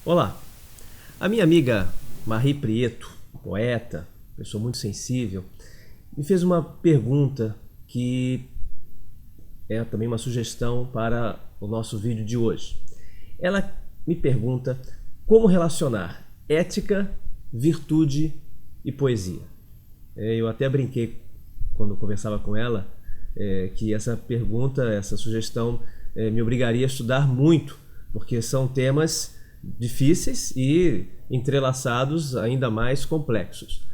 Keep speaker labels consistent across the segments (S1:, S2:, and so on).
S1: Olá, a minha amiga Marie Prieto, poeta, pessoa muito sensível, me fez uma pergunta que é também uma sugestão para o nosso vídeo de hoje. Ela me pergunta como relacionar ética, virtude e poesia. Eu até brinquei quando conversava com ela que essa pergunta, essa sugestão me obrigaria a estudar muito, porque são temas difíceis e entrelaçados ainda mais complexos.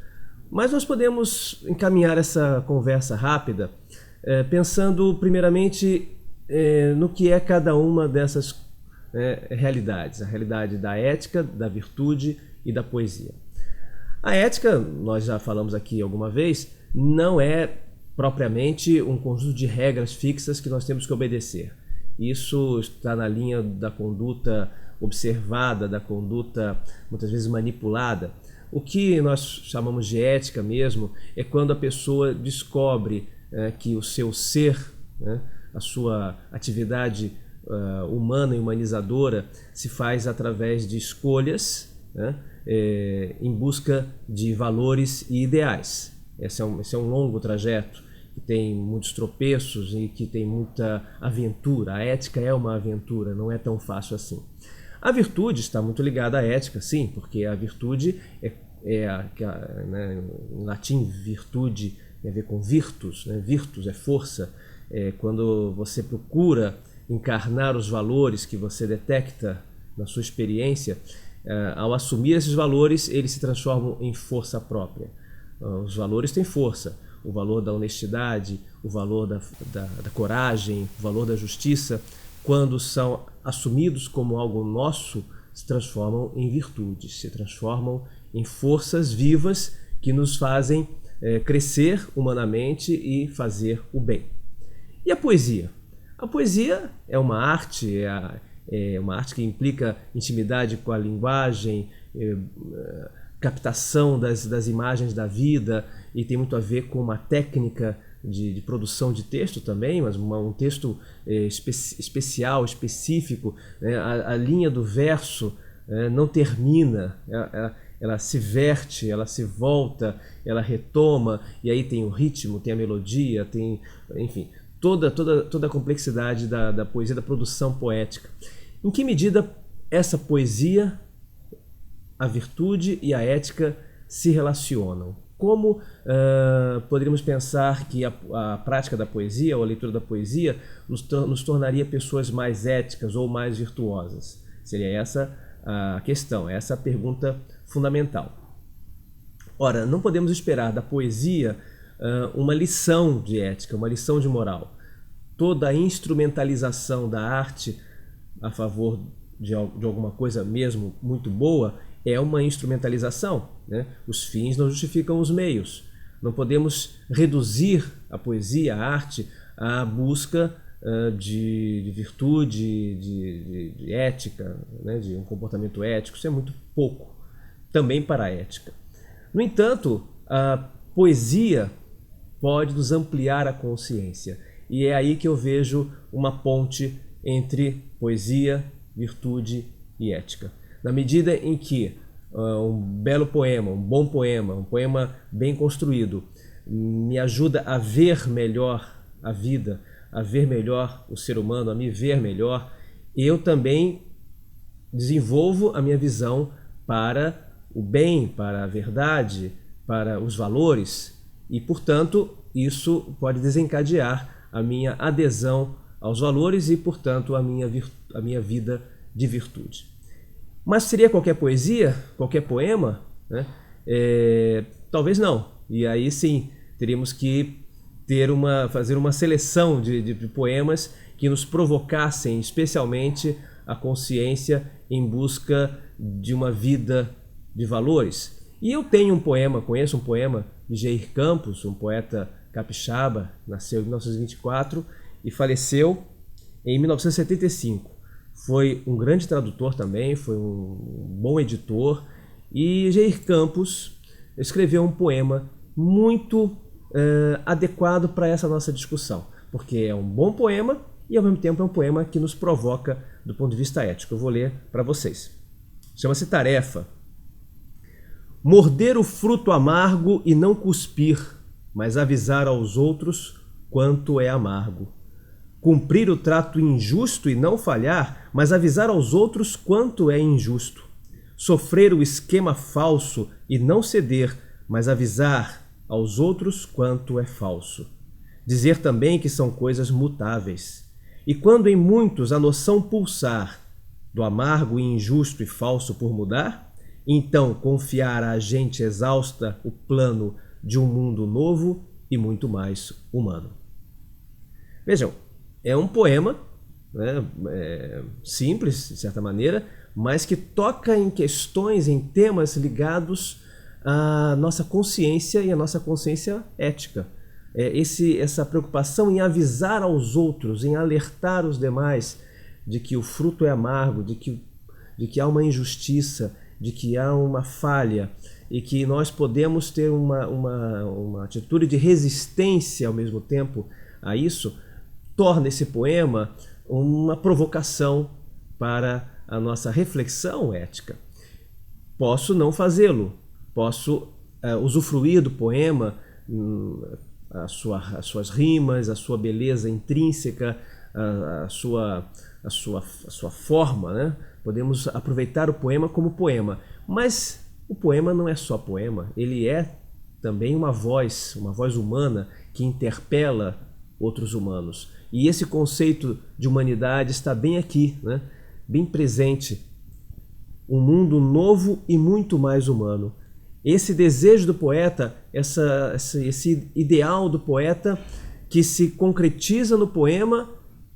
S1: Mas nós podemos encaminhar essa conversa rápida pensando primeiramente no que é cada uma dessas realidades, a realidade da ética, da virtude e da poesia. A ética, nós já falamos aqui alguma vez, não é propriamente um conjunto de regras fixas que nós temos que obedecer. Isso está na linha da conduta observada, da conduta muitas vezes manipulada. O que nós chamamos de ética mesmo é quando a pessoa descobre que o seu ser, a sua atividade humana e humanizadora se faz através de escolhas em busca de valores e ideais. Esse é um longo trajeto que tem muitos tropeços e que tem muita aventura. A ética é uma aventura, não é tão fácil assim. A virtude está muito ligada à ética, sim, porque a virtude em latim virtude tem a ver com virtus, virtus é força, quando você procura encarnar os valores que você detecta na sua experiência, ao assumir esses valores, eles se transformam em força própria. Os valores têm força, o valor da honestidade, o valor da coragem, o valor da justiça, quando são assumidos como algo nosso, se transformam em virtudes, se transformam em forças vivas que nos fazem crescer humanamente e fazer o bem. E a poesia? A poesia é uma arte, é uma arte que implica intimidade com a linguagem, captação das imagens da vida, e tem muito a ver com uma técnica de produção de texto também, mas um texto especial, específico. A linha do verso não termina, ela se verte, ela se volta, ela retoma, e aí tem o ritmo, tem a melodia, tem, enfim, toda a complexidade da poesia, da produção poética. Em que medida essa poesia, a virtude e a ética se relacionam? Como poderíamos pensar que a prática da poesia ou a leitura da poesia nos tornaria pessoas mais éticas ou mais virtuosas? Seria essa a questão, essa a pergunta fundamental. Ora, não podemos esperar da poesia uma lição de ética, uma lição de moral. Toda a instrumentalização da arte a favor de alguma coisa mesmo muito boa é uma instrumentalização. Os fins não justificam os meios. Não podemos reduzir a poesia, a arte, à busca de virtude, de ética, de um comportamento ético. Isso é muito pouco, também para a ética. No entanto, a poesia pode nos ampliar a consciência. E é aí que eu vejo uma ponte entre poesia, virtude e ética. Na medida em que um belo poema, um bom poema, um poema bem construído, me ajuda a ver melhor a vida, a ver melhor o ser humano, a me ver melhor, eu também desenvolvo a minha visão para o bem, para a verdade, para os valores, e, portanto, isso pode desencadear a minha adesão aos valores e, portanto, a minha vida de virtude. Mas seria qualquer poesia, qualquer poema? Talvez não. E aí sim, teríamos que fazer uma seleção de poemas que nos provocassem especialmente a consciência em busca de uma vida de valores. E eu tenho conheço um poema de Jair Campos, um poeta capixaba, nasceu em 1924 e faleceu em 1975. Foi um grande tradutor também, foi um bom editor, e Jair Campos escreveu um poema muito adequado para essa nossa discussão, porque é um bom poema e ao mesmo tempo é um poema que nos provoca do ponto de vista ético. Eu vou ler para vocês. Chama-se tarefa. Morder o fruto amargo e não cuspir, mas avisar aos outros quanto é amargo. Cumprir o trato injusto e não falhar, mas avisar aos outros quanto é injusto. Sofrer o esquema falso e não ceder, mas avisar aos outros quanto é falso. Dizer também que são coisas mutáveis. E quando em muitos a noção pulsar do amargo e injusto e falso por mudar, então confiar à gente exausta o plano de um mundo novo e muito mais humano. Vejam, é um poema, né, simples, de certa maneira, mas que toca em questões, em temas ligados à nossa consciência e à nossa consciência ética. Essa preocupação em avisar aos outros, em alertar os demais de que o fruto é amargo, de que há uma injustiça, de que há uma falha e que nós podemos ter uma atitude de resistência ao mesmo tempo a isso, torna esse poema uma provocação para a nossa reflexão ética. Posso não fazê-lo, posso usufruir do poema, as suas rimas, a sua beleza intrínseca, a sua forma, né? Podemos aproveitar o poema como poema, mas o poema não é só poema, ele é também uma voz humana que interpela outros humanos. E esse conceito de humanidade está bem aqui, né? Bem presente. Um mundo novo e muito mais humano. Esse desejo do poeta, esse ideal do poeta que se concretiza no poema,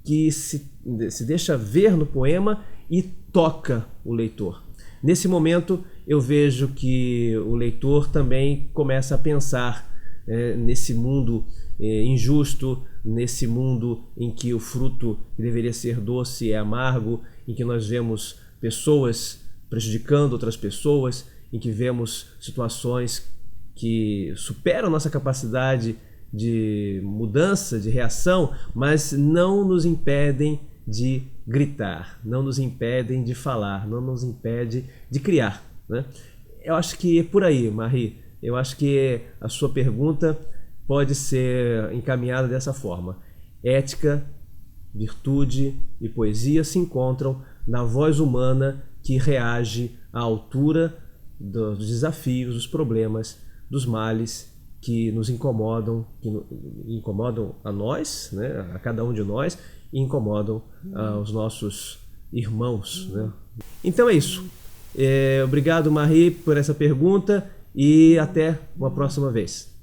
S1: que se deixa ver no poema e toca o leitor. Nesse momento eu vejo que o leitor também começa a pensar nesse mundo injusto, nesse mundo em que o fruto que deveria ser doce é amargo, em que nós vemos pessoas prejudicando outras pessoas, em que vemos situações que superam nossa capacidade de mudança, de reação, mas não nos impedem de gritar, não nos impedem de falar, não nos impede de criar, né? Eu acho que é por aí, Marie. Eu acho que a sua pergunta pode ser encaminhada dessa forma. Ética, virtude e poesia se encontram na voz humana que reage à altura dos desafios, dos problemas, dos males que nos incomodam, incomodam a nós, né, a cada um de nós, e incomodam os nossos irmãos, né? Então é isso. Obrigado, Marie, por essa pergunta e até uma próxima vez.